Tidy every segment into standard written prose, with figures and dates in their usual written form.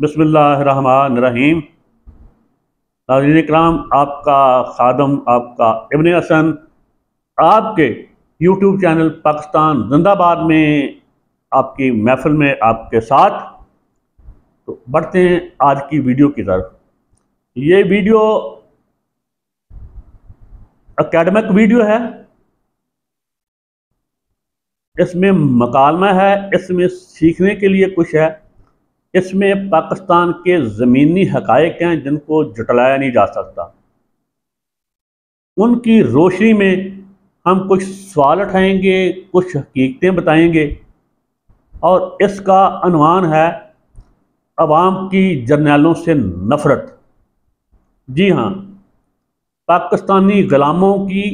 बिस्मिल्लाहिर्रहमानिर्रहीम। नाज़रीन इकराम, आपका खादम, आपका इब्न हसन, आपके यूट्यूब चैनल पाकिस्तान जिंदाबाद में आपकी महफिल में आपके साथ। तो बढ़ते हैं आज की वीडियो की तरफ। ये वीडियो एकेडमिक वीडियो है, इसमें मकालमा है, इसमें सीखने के लिए कुछ है, इसमें पाकिस्तान के ज़मीनी हक़ाइक़ हैं जिनको जुटलाया नहीं जा सकता। उनकी रोशनी में हम कुछ सवाल उठाएंगे, कुछ हकीकतें बताएंगे, और इसका अनवान है अवाम की जर्नैलों से नफ़रत। जी हाँ, पाकिस्तानी ग़ुलामों की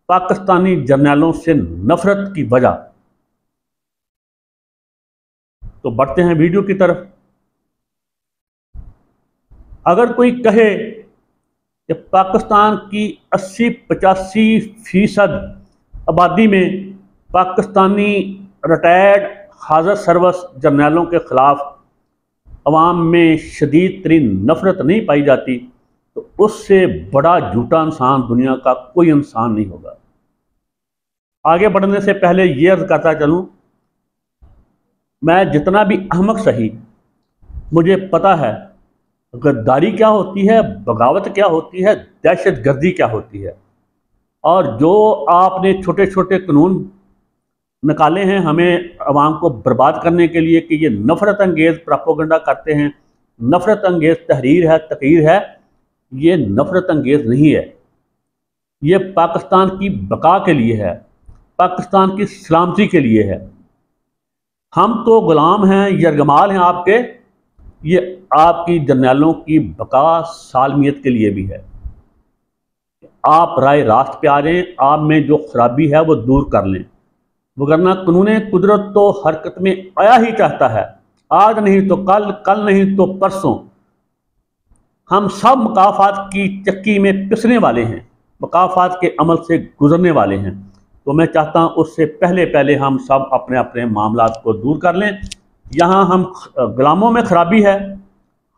पाकिस्तानी जर्नैलों से नफ़रत की वजह। तो बढ़ते हैं वीडियो की तरफ। अगर कोई कहे कि पाकिस्तान की 80-85% आबादी में पाकिस्तानी रिटायर्ड हाज़र सर्विस जर्नैलों के ख़िलाफ़ अवाम में शदीद तरीन नफ़रत नहीं पाई जाती, तो उससे बड़ा झूठा इंसान दुनिया का कोई इंसान नहीं होगा। आगे बढ़ने से पहले ये अर्ज़ करता चलूँ, मैं जितना भी अहमक सही, मुझे पता है गद्दारी क्या होती है, बगावत क्या होती है, दहशत गर्दी क्या होती है। और जो आपने छोटे छोटे कानून निकाले हैं हमें अवाम को बर्बाद करने के लिए कि ये नफ़रत अंगेज़ प्रोपेगेंडा करते हैं, नफ़रत अंगेज़ तहरीर है, तकरीर है, ये नफ़रत अंगेज़ नहीं है। ये पाकिस्तान की बका के लिए है, पाकिस्तान की सलामती के लिए है। हम तो ग़ुलाम हैं, यरगमाल हैं आपके, ये आपकी जर्नैलों की बका सालमियत के लिए भी है। आप राय रास्त पे आ जाएं, आप में जो खराबी है वो दूर कर लें, वरना कानून कुदरत तो हरकत में आया ही चाहता है। आज नहीं तो कल, कल नहीं तो परसों हम सब मकाफात की चक्की में पिसने वाले हैं, मकाफात के अमल से गुजरने वाले हैं। तो मैं चाहता हूँ उससे पहले पहले हम सब अपने अपने मामलात को दूर कर लें। यहाँ हम गुलामों में खराबी है,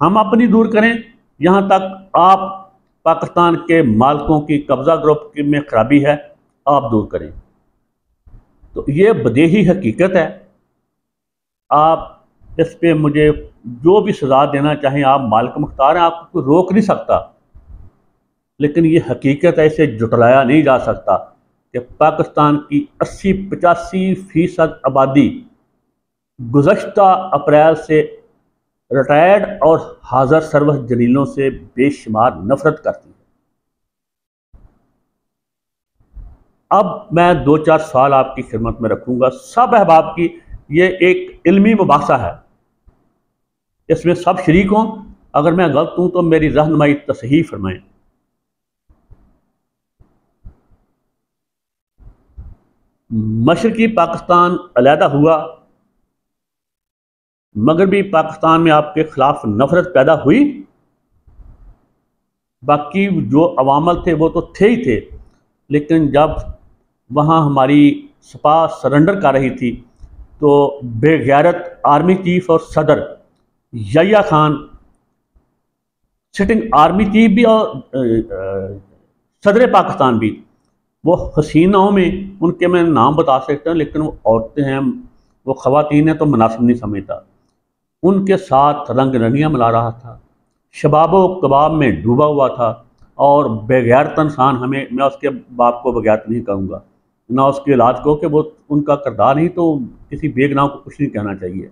हम अपनी दूर करें। यहाँ तक आप पाकिस्तान के मालिकों की कब्ज़ा ग्रुप में खराबी है, आप दूर करें। तो ये बदेही हकीकत है। आप इस पे मुझे जो भी सज़ा देना चाहें, आप मालिक मुख्तार हैं, आपको कोई रोक नहीं सकता। लेकिन ये हकीकत है, इसे जुटलाया नहीं जा सकता कि पाकिस्तान की 80-85% आबादी गुज़श्ता अप्रैल से रिटायर्ड और हाज़र सर्विस जर्नैलों से बेशुमार नफ़रत करती है। अब मैं 2-4 सवाल आपकी खिदमत में रखूँगा, सब अहबाब की। ये एक इल्मी मुबाहसा है, इसमें सब शरीक हों। अगर मैं गलत हूँ तो मेरी रहनुमाई तसहीह फरमाएँ। मशरक़ी पाकिस्तान अलहदा हुआ, मगरबी पाकिस्तान में आपके ख़िलाफ़ नफ़रत पैदा हुई। बाकी जो अवामल थे वो तो थे ही थे, लेकिन जब वहाँ हमारी सपा सरेंडर कर रही थी तो बेगैरत आर्मी चीफ और सदर Yahya Khan, sitting army chief भी और सदर पाकिस्तान भी, वो हसीनाओं में, उनके मैं नाम बता सकता हूँ लेकिन वो औरतें हैं, वो ख़वातीन हैं तो मुनासिब नहीं समझता, उनके साथ रंग रंगियाँ मिला रहा था, शबाबो कबाब में डूबा हुआ था। और बेगैरत इंसान, हमें, मैं उसके बाप को बेगैरत नहीं कहूँगा, ना उसकी औलाद को, कि वो उनका किरदार नहीं, तो किसी बेगनाह को कुछ नहीं कहना चाहिए।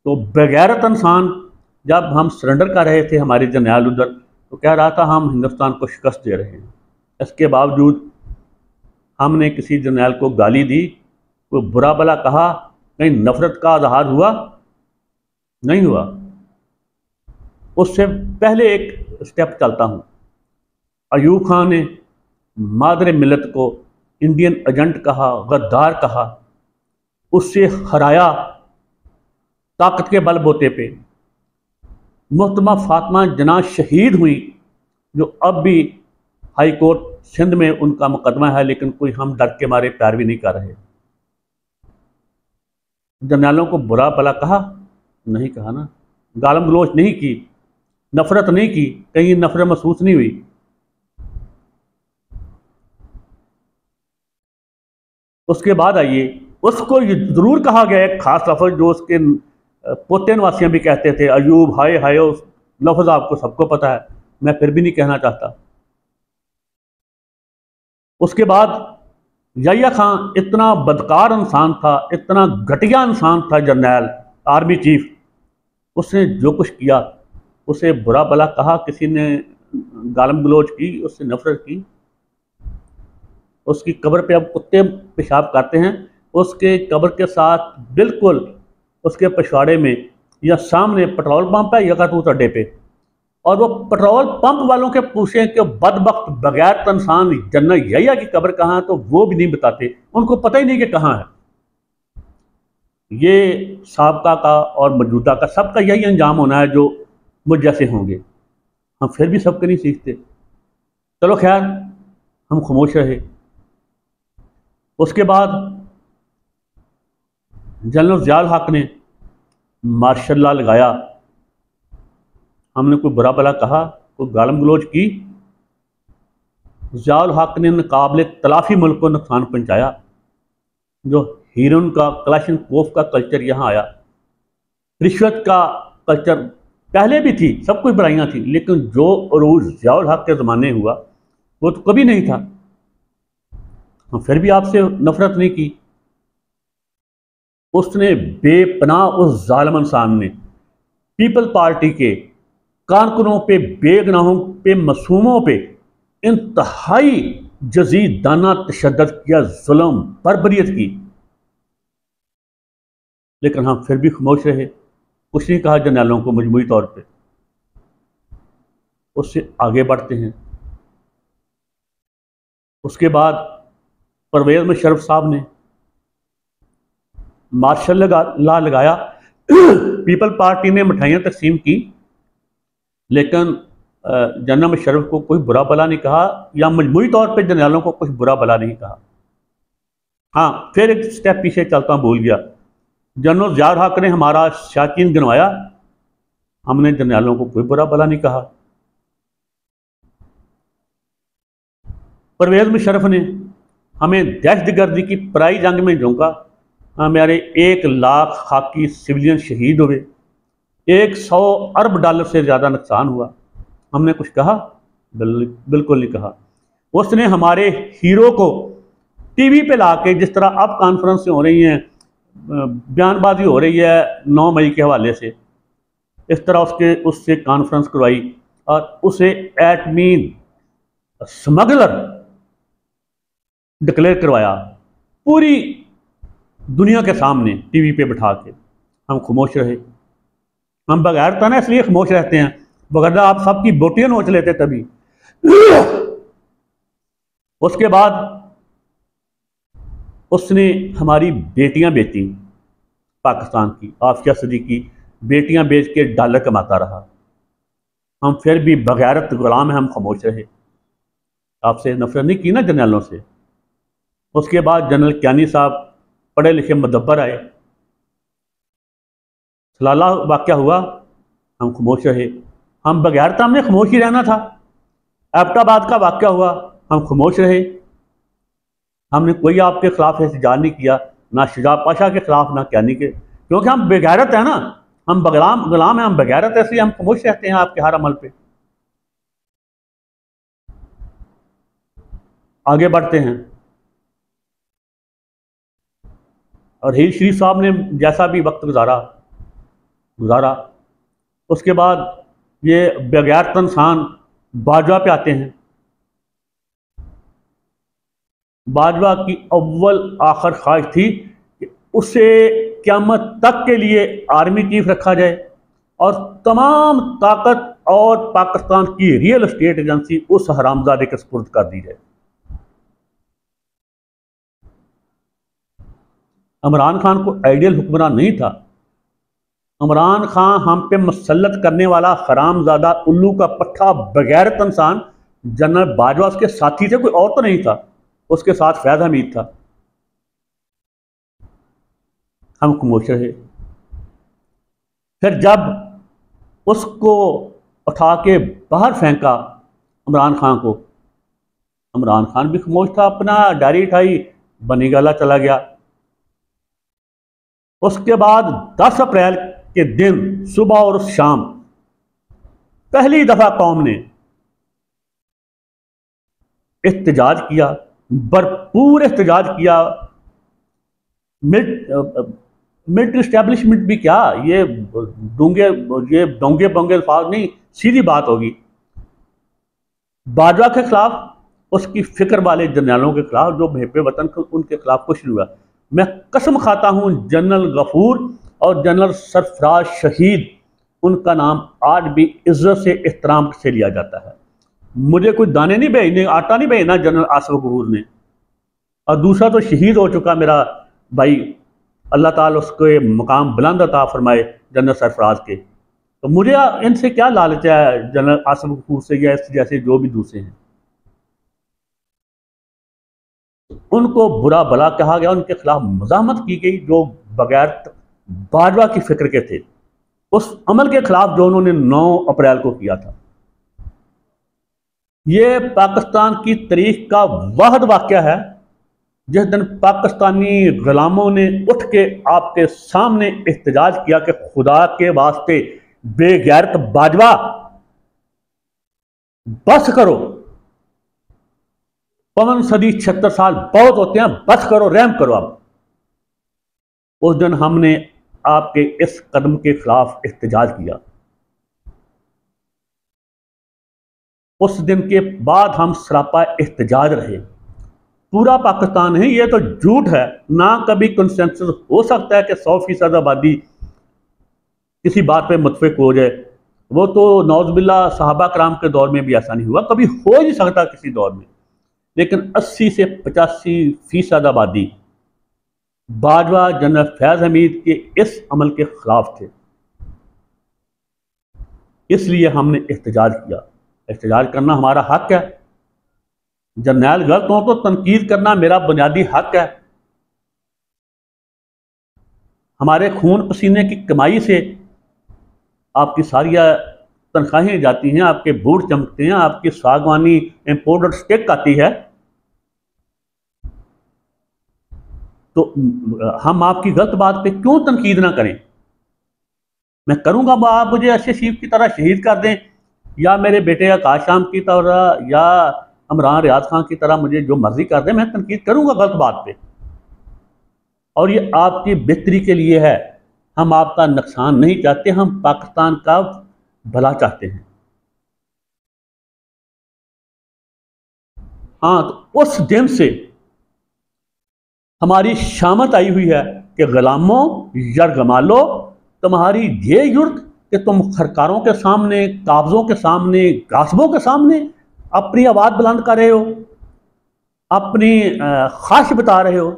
तो बेगैरत इंसान जब हम सरेंडर कर रहे थे, हमारे जर्नैल उधर, तो कह रहा था हम हिंदुस्तान को शिकस्त दे रहे हैं। इसके बावजूद हमने किसी जर्नैल को गाली दी, कोई बुरा भला कहा, कहीं नफ़रत का इज़हार हुआ? नहीं हुआ। उससे पहले एक स्टेप चलता हूँ। अयूब खान ने मादर मिलत को इंडियन एजेंट कहा, गद्दार कहा, उससे हराया ताकत के बलबूते पे। मोहतरमा फातिमा जना शहीद हुई, जो अब भी हाई कोर्ट सिंध में उनका मुकदमा है, लेकिन कोई, हम डर के मारे पैरवी नहीं कर रहे। जर्नैलों को बुरा भला कहा? नहीं कहा ना, गालम गलोच नहीं की, नफरत नहीं की, कहीं नफरत महसूस नहीं हुई। उसके बाद आइए, उसको ये जरूर कहा गया एक खास लफ्ज जो उसके पोते नवासियां भी कहते थे, अयूब हाय हाय, उस लफ्ज आपको सबको पता है, मैं फिर भी नहीं कहना चाहता। उसके बाद याह्या खान इतना बदकार इंसान था, इतना घटिया इंसान था, जर्नैल आर्मी चीफ, उसने जो कुछ किया, उसे बुरा भला कहा, किसी ने गालम गलोच की, उससे नफरत की। उसकी कब्र पे अब कुत्ते पेशाब करते हैं, उसके कब्र के साथ बिल्कुल उसके पिछवाड़े में या सामने पेट्रोल पंप है यकातूत अड्डे पे, और वो पेट्रोल पंप वालों के पूछें कि बदबख्त बगैर इंसान जनरल याह्या की कब्र कहाँ है, तो वो भी नहीं बताते, उनको पता ही नहीं कि कहाँ है। ये साबका का और मौजूदा का सबका यही अंजाम होना है जो मुझ जैसे होंगे। हम फिर भी सबके नहीं सीखते। चलो खैर, हम खामोश रहे। उसके बाद जनरल ज़ियाउल हक ने मार्शल लॉ लगाया। हमने कोई बुरा भला कहा, कोई गालम गलोच की, ज़ियाउल हक ने नाकाबिले तलाफी मुल्क को नुकसान पहुंचाया। जो हीरोइन का, कलाशनकोव का कल्चर यहाँ आया, रिश्वत का कल्चर पहले भी थी, सब कुछ बुराइयाँ थी, लेकिन जो अरूज ज़ियाउल हक के ज़माने हुआ वो तो कभी नहीं था। हम फिर भी आपसे नफरत नहीं की। उसने बेपनाह उस जालिम इंसान ने पीपल पार्टी के कारकुनों पे, बेगनाहों पे, मासूमों पे इंतहाई जजीदाना तशद्दुद किया, जुल्म बर्बरियत की, लेकिन हम फिर भी खामोश रहे, कुछ नहीं कहा जर्नैलों को मजमूई तौर पे। उससे आगे बढ़ते हैं। उसके बाद परवेज़ मुशर्रफ साहब ने मार्शल लॉ लगाया। पीपल पार्टी ने मिठाइयाँ तकसीम की, लेकिन जनरल मुशर्रफ को कोई बुरा भला नहीं कहा, या मजमूई तौर पे जर्नैलों को कुछ बुरा भला नहीं कहा। हाँ, फिर एक स्टेप पीछे चलता भूल गया। जनरल ज़ियाउल हक ने हमारा शाकीन गिनवाया, हमने जर्नैलों को कोई बुरा भला नहीं कहा। परवेज़ मुशर्रफ ने हमें दहशतगर्दी की पराई जंग में झोंका। हमारे 1 लाख खाकी सिविलियन शहीद हुए, 100 अरब डॉलर से ज़्यादा नुकसान हुआ। हमने कुछ कहा? बिल्कुल नहीं कहा। उसने हमारे हीरो को टीवी पे ला के, जिस तरह अब कॉन्फ्रेंस हो रही हैं, बयानबाजी हो रही है 9 मई के हवाले से, इस तरह उससे कॉन्फ्रेंस करवाई और उसे एटमी स्मगलर डिक्लेयर करवाया पूरी दुनिया के सामने टीवी पे बिठा के। हम खामोश रहे। हम बगैर था ना, इसलिए खामोश रहते हैं, वगरना आप सबकी बोटियां नोच लेते तभी। उसके बाद उसने हमारी बेटियां बेची, पाकिस्तान की आफिया सदी की बेटियां बेच के डॉलर कमाता रहा। हम फिर भी बगैरत गुलाम हैं, हम खामोश रहे। आपसे नफरत नहीं की ना जर्नैलों से। उसके बाद जनरल कियानी साहब पढ़े लिखे मुदब्बर आए, सलाला वाक़या हुआ, हम खामोश रहे। हम बगैर था, हमने खामोश ही रहना था। एबटाबाद का वाक़या हुआ, हम खामोश रहे। हमने कोई आपके खिलाफ एहतजाज नहीं किया, ना शुजा पाशा के खिलाफ, ना कियानी के, क्योंकि हम बेगैरत हैं ना, हम गुलाम हैं, हम बेगैरत है, इसलिए हम खामोश रहते हैं आपके हर अमल पे। आगे बढ़ते हैं। और हीर शरीफ साहब ने जैसा भी वक्त गुजारा, उसके बाद ये बेगैरत इंसान बाजवा पे आते हैं। बाजवा की अव्वल आखिर ख्वाहिश थी कि उसे क़यामत तक के लिए आर्मी चीफ रखा जाए और तमाम ताकत और पाकिस्तान की रियल एस्टेट एजेंसी उस हरामजादे के सुपुर्द कर दी जाए। इमरान खान को आइडियल हुक्मरान नहीं था। इमरान खान हम पे मसल्लत करने वाला हरामजादा उल्लू का पट्ठा बगैरत इंसान जनरल बाजवा उसके साथी थे, कोई और तो नहीं था। उसके साथ फैज़ हमीद था। हम खामोश रहे। फिर जब उसको उठा के बाहर फेंका इमरान खान को। इमरान खान भी खामोश था, अपना डायरी उठाई, बनी गाला चला गया। उसके बाद 10 अप्रैल के दिन सुबह और शाम पहली दफा कौम ने एहतजाज किया, भरपूर एहतजाज किया। मिलिट्री इस्टेब्लिशमेंट भी क्या, ये डोंगे बोंगे अल्फाज नहीं, सीधी बात होगी। बाजवा के खिलाफ, उसकी फिक्र वाले जर्नलों के खिलाफ, जो महब वतन उनके खिलाफ कुछ नहीं हुआ। मैं कसम खाता हूं, जनरल गफूर और जनरल सरफराज शहीद, उनका नाम आज भी इज्जत से एहतराम से लिया जाता है। मुझे कोई दाने नहीं भेजने, आटा नहीं भेजना जनरल आसिफ गफूर ने। और दूसरा तो शहीद हो चुका मेरा भाई, अल्लाह ताला उसके मकाम बुलंद अता फरमाए, जनरल सरफराज के। तो मुझे इनसे क्या लालच है, जनरल आसिफ गफूर से या जैसे जो भी दूसरे हैं। उनको बुरा भला कहा गया, उनके खिलाफ मज़ाहमत की गई, जो बगैर बाजवा की फिक्र के थे, उस अमल के खिलाफ जो उन्होंने 9 अप्रैल को किया था। ये पाकिस्तान की तारीख का वाहिद वाक़या है जिस दिन पाकिस्तानी गुलामों ने उठ के आपके सामने एहतजाज किया कि खुदा के वास्ते बेगैरत बाजवा, बस करो, 75 साल बहुत होते हैं, बस करो, रहम करो। अब उस दिन हमने आपके इस कदम के खिलाफ एहतजाज किया। उस दिन के बाद हम सरापा एहतजाज रहे। पूरा पाकिस्तान है, ये तो झूठ है ना। कभी कंसेंसस हो सकता है कि 100% आबादी किसी बात पे मुतफिक हो जाए, वो तो नौज़बिल्ला सहाबा कराम के दौर में भी ऐसा नहीं हुआ, कभी हो ही नहीं सकता किसी दौर में। लेकिन 80 से 85% आबादी बाजवा जनरल फैज हमीद के इस अमल के खिलाफ थे। इसलिए हमने एहतजाज किया। एहतजाज करना हमारा हक है। जर्नैल गलत हो तो तनकीद करना मेरा बुनियादी हक है। हमारे खून पसीने की कमाई से आपकी सारी तनख्वाहें जाती हैं, आपके बूट चमकते हैं, आपकी सागवानी इंपोर्टेड स्टिक आती है। तो हम आपकी गलत बात पे क्यों तनकीद ना करें। मैं करूंगा, आप मुझे अच्छे शीफ की तरह शहीद कर दें, या मेरे बेटे आकाश शाम की तरह, या इमरान रियाज खान की तरह मुझे जो मर्जी कर दें, मैं तनकीद करूंगा गलत बात पे। और ये आपकी बेहतरी के लिए है। हम आपका नुकसान नहीं चाहते, हम पाकिस्तान का भला चाहते हैं। हाँ, तो उस दिन से हमारी शामत आई हुई है कि गुलामों यरगमालो, तुम्हारी ये युर्त कि तुम खरकारों के सामने, काब्जों के सामने, गासबों के सामने अपनी आवाज़ बुलंद कर रहे हो, अपनी ख्वाहिश बता रहे हो।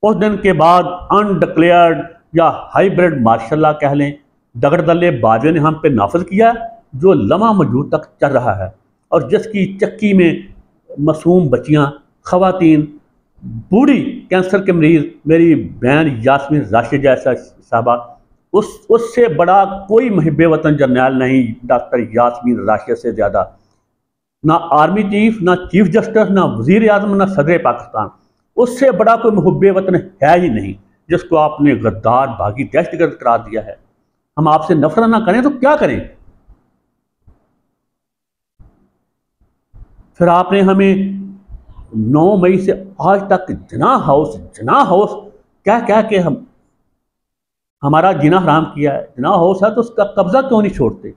उस दिन के बाद अनडिक्लेयर्ड या हाइब्रिड मार्शल कह लें, दगड़दल्ले बाजे ने हम पे नाफिज किया, जो लम्हा मौजूद तक चल रहा है, और जिसकी चक्की में मासूम बच्चियाँ, खवातीन, बूढ़ी कैंसर के मरीज, मेरी बहन यास्मीन राशिद जैसा साहबा, उससे बड़ा कोई महब वतन जर्नैल नहीं डॉक्टर यास्मीन राशिद से ज़्यादा। ना आर्मी चीफ, ना चीफ जस्टिस, ना वजीर आजम, ना सदर पाकिस्तान, उससे बड़ा कोई महब वतन है ही नहीं, जिसको आपने गद्दार, भागी, दहशतगर्द करार दिया है। हम आपसे नफरत ना करें तो क्या करें। फिर आपने हमें 9 मई से आज तक जना हाउस क्या क्या के हमारा जीना हराम किया है। जना हाउस है तो उसका कब्जा क्यों नहीं छोड़ते।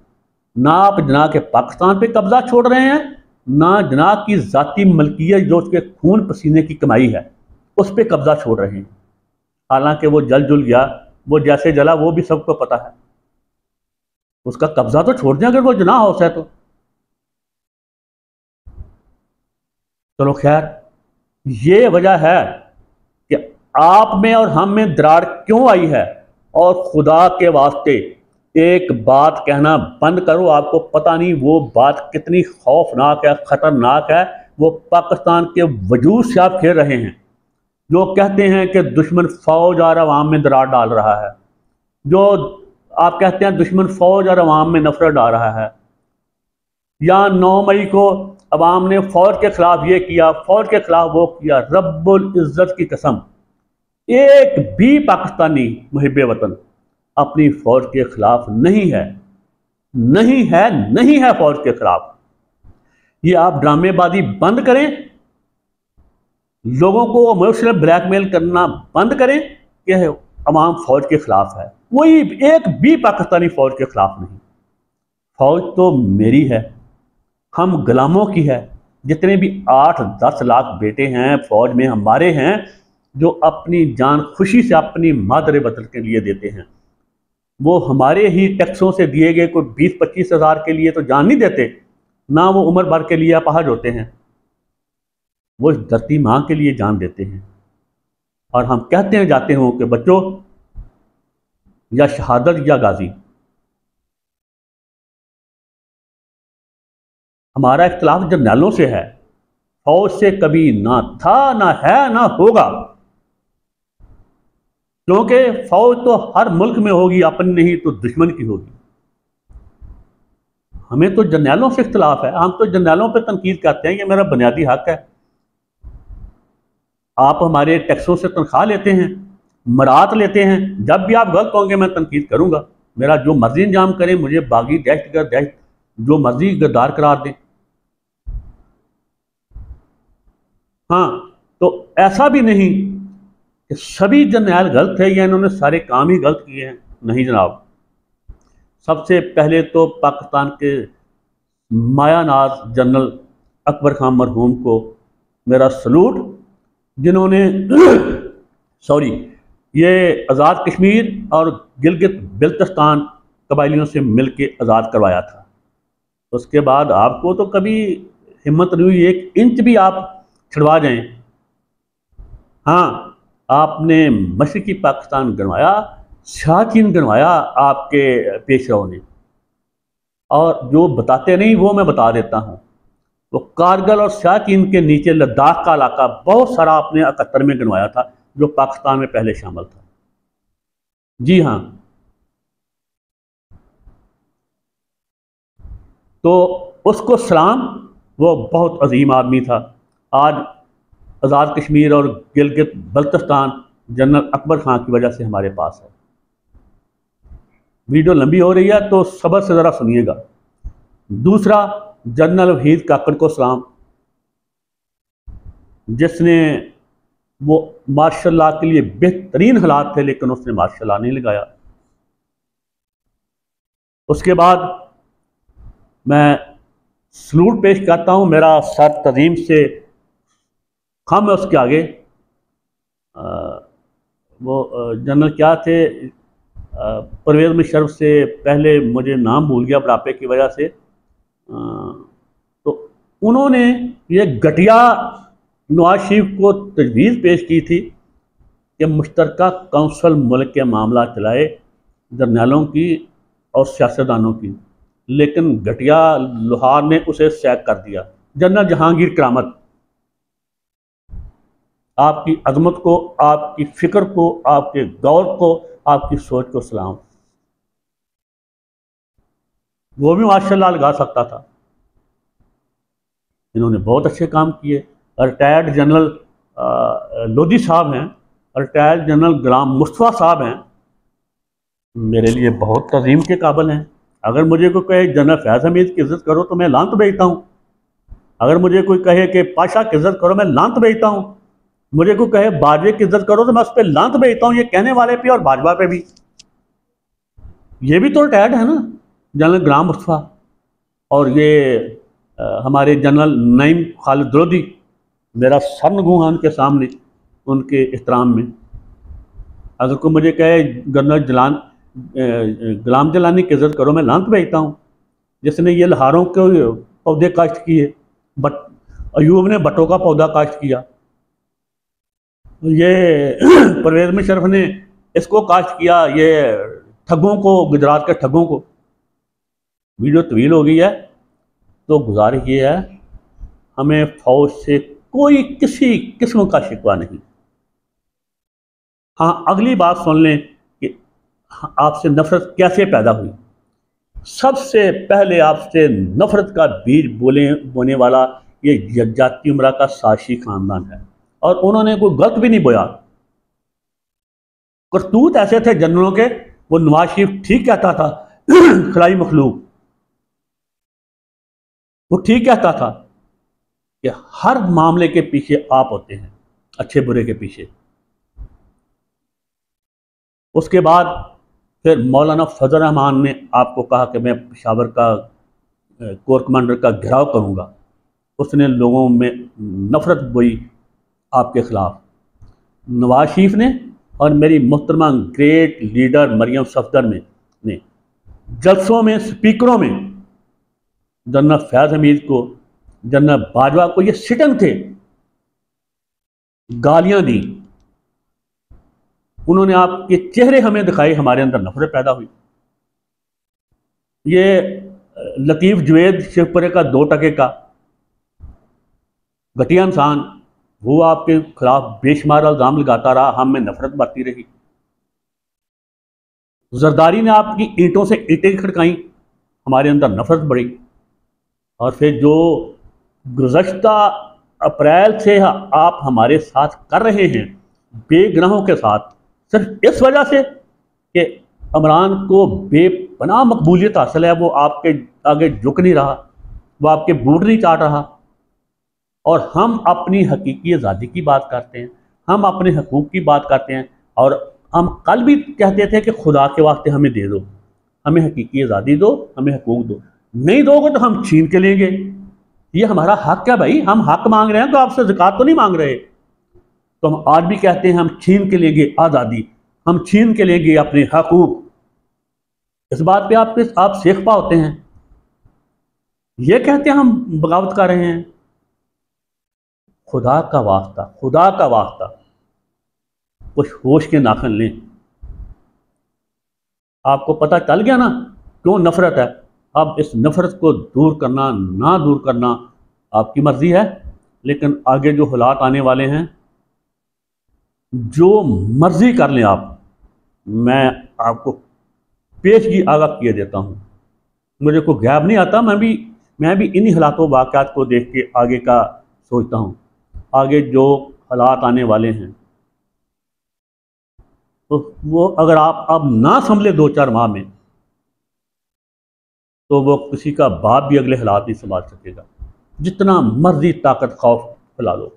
ना आप जना के पाकिस्तान पे कब्जा छोड़ रहे हैं, ना जना की जाती मलकियत जो उसके खून पसीने की कमाई है उस पर कब्जा छोड़ रहे हैं। हालांकि वो जल जुल गया, वो जैसे जला वो भी सबको पता है। उसका कब्जा तो छोड़ दें अगर वो जना हाउस है तो। चलो खैर, ये वजह है कि आप में और हम में दरार क्यों आई है। और खुदा के वास्ते एक बात कहना बंद करो, आपको पता नहीं वो बात कितनी खौफनाक है, ख़तरनाक है। वो पाकिस्तान के वजूद से आप खेल रहे हैं। जो कहते हैं कि दुश्मन फौज और अवाम में दरार डाल रहा है, जो आप कहते हैं दुश्मन फौज और अवाम में नफरत डाल रहा है, या 9 मई को अवाम ने फौज के खिलाफ ये किया, फौज के खिलाफ वो किया। रब्बुल इज़्ज़त की कसम, एक भी पाकिस्तानी मुहिब्बे वतन अपनी फौज के खिलाफ नहीं है, नहीं है, नहीं है फौज के खिलाफ। ये आप ड्रामेबाजी बंद करें, लोगों को इमोशनल ब्लैकमेल करना बंद करें कि अवाम फौज के खिलाफ है। कोई एक भी पाकिस्तानी फौज के खिलाफ नहीं। फौज तो मेरी है, हम गुलामों की है। जितने भी 8-10 लाख बेटे हैं फौज में हमारे हैं, जो अपनी जान खुशी से अपनी मादर वतन के लिए देते हैं। वो हमारे ही टैक्सों से दिए गए कोई 20-25 हज़ार के लिए तो जान नहीं देते, ना वो उम्र भर के लिए अपाहज होते हैं। वो इस धरती माँ के लिए जान देते हैं। और हम कहते हैं जाते हों कि बच्चों, या शहादत या गाजी। हमारा इख्तिलाफ जर्नैलों से है, फौज से कभी ना था, ना है, ना होगा। क्योंकि फौज तो हर मुल्क में होगी, अपनी नहीं तो दुश्मन की होगी। हमें तो जर्नैलों से इख्तिलाफ है, हम तो जर्नैलों पे तनकीद करते हैं, ये मेरा बुनियादी हक है। आप हमारे टैक्सों से तनख्वाह लेते हैं, मरात लेते हैं, जब भी आप गलत होंगे मैं तनकीद करूंगा। मेरा जो मर्जी इंजाम करें, मुझे बागी दहशतगर्द जो मर्जी गद्दार करार दें। हाँ, तो ऐसा भी नहीं कि सभी जर्नैल गलत है या इन्होंने सारे काम ही गलत किए हैं। नहीं जनाब, सबसे पहले तो पाकिस्तान के मायानाज जनरल अकबर खान मरहूम को मेरा सलूट, जिन्होंने सॉरी ये आज़ाद कश्मीर और गिलगित बिल्तिस्तान कबायलियों से मिलकर आज़ाद करवाया था। उसके बाद आपको तो कभी हिम्मत नहीं हुई 1 इंच भी आप छुड़वा जाएं। हाँ, आपने मशरकी पाकिस्तान गंवाया, शाकीन गंवाया आपके पेशरों ने। और जो बताते नहीं वो मैं बता देता हूँ, वो कारगिल और शाकीन के नीचे लद्दाख का इलाका बहुत सारा आपने 71 में गंवाया था, जो पाकिस्तान में पहले शामिल था। जी हाँ, तो उसको सलाम, वो बहुत अजीम आदमी था। आज आज़ाद कश्मीर और गिलगित बल्तिस्तान जनरल अकबर खान की वजह से हमारे पास है। वीडियो लंबी हो रही है तो सब्र से ज़रा सुनिएगा। दूसरा, जनरल वहीद काकड़ को सलाम, जिसने वो मार्शल लॉ के लिए बेहतरीन हालात थे लेकिन उसने मार्शल लॉ नहीं लगाया। उसके बाद मैं सलूट पेश करता हूँ, मेरा सर तज़ीम से खम है उसके आगे। वो जनरल क्या थे, परवेज़ मुशर्रफ से पहले मुझे नाम भूल गया बुढ़ापे की वजह से। तो उन्होंने ये घटिया नवाज शरीफ को तजवीज़ पेश की थी कि मुश्तरका कौंसल मुल्क के मामला चलाए, जर्नैलों की और सियासतदानों की, लेकिन घटिया लोहार ने उसे सैक कर दिया। जनरल जहांगीर करामत, आपकी अजमत को, आपकी फिक्र को, आपके गौर को, आपकी सोच को सलाम। वो भी माशाल्लाह लगा सकता था। इन्होंने बहुत अच्छे काम किए। रिटायर्ड जनरल लोधी साहब हैं, रिटायर्ड जनरल गुलाम मुस्तफ़ा साहब हैं, मेरे लिए बहुत तज़ीम के काबिल हैं। अगर मुझे कोई कहे जनरल फैज़ हमीद की इज़्ज़त करो तो मैं लांत भेजता हूँ। अगर मुझे कोई कहे कि पाशा की इज़्ज़त करो, मैं लांत भेजता हूँ। मुझे कोई कहे बाजवे की इज़्ज़त करो तो मैं उस पर लांत भेजता हूँ। ये कहने वाले पे और भाजपा पे भी। ये भी तो रिटायर्ड है ना, जनरल गुलाम मुस्तफ़ा। और ये हमारे जनरल नईम खालिद लोधी, मेरा सर नगूँ है उनके सामने, उनके एहतराम में। अगर कोई मुझे कहे जनरल गुलाम जलानी की इज़्ज़त करो, मैं लांत भेजता हूँ। जिसने ये लहारों के पौधे काश्त किए, अयूब ने भट्टों का पौधा काश्त किया, ये परवेज़ मुशर्रफ ने इसको काश्त किया, ये ठगों को, गुजरात के ठगों को। वीडियो तवील हो गई है तो गुजारिश ये है, हमें फौज से कोई किसी किस्म का शिकवा नहीं। हाँ, अगली बात सुन लें कि आपसे नफरत कैसे पैदा हुई? सबसे पहले आपसे नफरत का बीज बोने वाला ये जाती उमरा का साशी खानदान है, और उन्होंने कोई गलत भी नहीं बोया। करतूत ऐसे थे जनरलों के, वो नवाज शरीफ ठीक कहता था खलाई मखलूक, वो ठीक कहता था कि हर मामले के पीछे आप होते हैं, अच्छे बुरे के पीछे। उसके बाद फिर मौलाना फजल रहमान ने आपको कहा कि मैं पेशावर का कोर कमांडर का घेराव करूंगा। उसने लोगों में नफरत बोई आपके खिलाफ। नवाज शरीफ ने और मेरी मोहतरमा ग्रेट लीडर मरियम सफदर ने जलसों में, स्पीकरों में जनरल फैज़ हमीद को, जनरल बाजवा को, ये सिटन थे, गालियां दी। उन्होंने आपके चेहरे हमें दिखाए, हमारे अंदर नफरत पैदा हुई। ये लतीफ़ जवेद शिवपुरे का 2 टके का घटिया इंसान, वो आपके खिलाफ बेशुमार इल्ज़ाम लगाता रहा, हम में नफरत बढ़ती रही। जरदारी ने आपकी ईंटों से ईंटें खड़काई, हमारे अंदर नफरत बढ़ी। और फिर जो गुज़श्ता अप्रैल से आप हमारे साथ कर रहे हैं बेगुनाहों के साथ, सिर्फ इस वजह से कि इमरान को बेपनाह मकबूलियत हासिल है, वो आपके आगे झुक नहीं रहा, वो आपके बूट नहीं चाट रहा। और हम अपनी हकीकी आज़ादी की बात करते हैं, हम अपने हकूक़ की बात करते हैं, और हम कल भी कहते थे कि खुदा के वास्ते हमें दे दो, हमें हकीकी आज़ादी दो, हमें हकूक़ दो। नहीं दोगे तो हम छीन के लेंगे। ये हमारा हक है भाई, हम हक मांग रहे हैं, तो आपसे ज़कात तो नहीं मांग रहे। तो हम आज भी कहते हैं हम छीन के लेंगे आज़ादी, हम छीन के लेंगे अपने हकूक़। इस बात पे आप शेखपा होते हैं, ये कहते हैं हम बगावत कर रहे हैं। खुदा का वास्ता, खुदा का वास्ता, कुछ होश के नाखन लें। आपको पता चल गया ना क्यों नफरत है। अब इस नफरत को दूर करना ना दूर करना आपकी मर्जी है, लेकिन आगे जो हालात आने वाले हैं, जो मर्जी कर लें आप, मैं आपको पेशगी आगाह किए देता हूँ। मुझे कोई गैब नहीं आता, मैं भी इन्हीं हालातों वाक़यात को देख के आगे का सोचता हूँ। आगे जो हालात आने वाले हैं, तो वो अगर आप अब ना संभले 2-4 माह में, तो वो किसी का बाप भी अगले हालात नहीं संभाल सकेगा, जितना मर्जी ताकत खौफ फैला लो।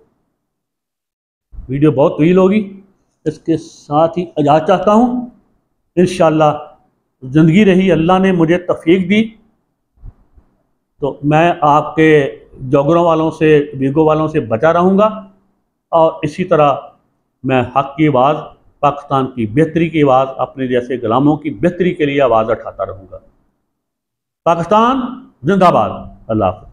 वीडियो बहुत तवील होगी, इसके साथ ही इजाज़त चाहता हूँ। इंशाअल्लाह ज़िंदगी रही, अल्लाह ने मुझे तौफीक दी, तो मैं आपके जौगरों वालों से, वीगो वालों से बचा रहूँगा, और इसी तरह मैं हक़ की आवाज़, पाकिस्तान की बेहतरी की आवाज़, अपने जैसे गुलामों की बेहतरी के लिए आवाज़ उठाता रहूँगा। पाकिस्तान जिंदाबाद। अल्लाह हाफ़िज़।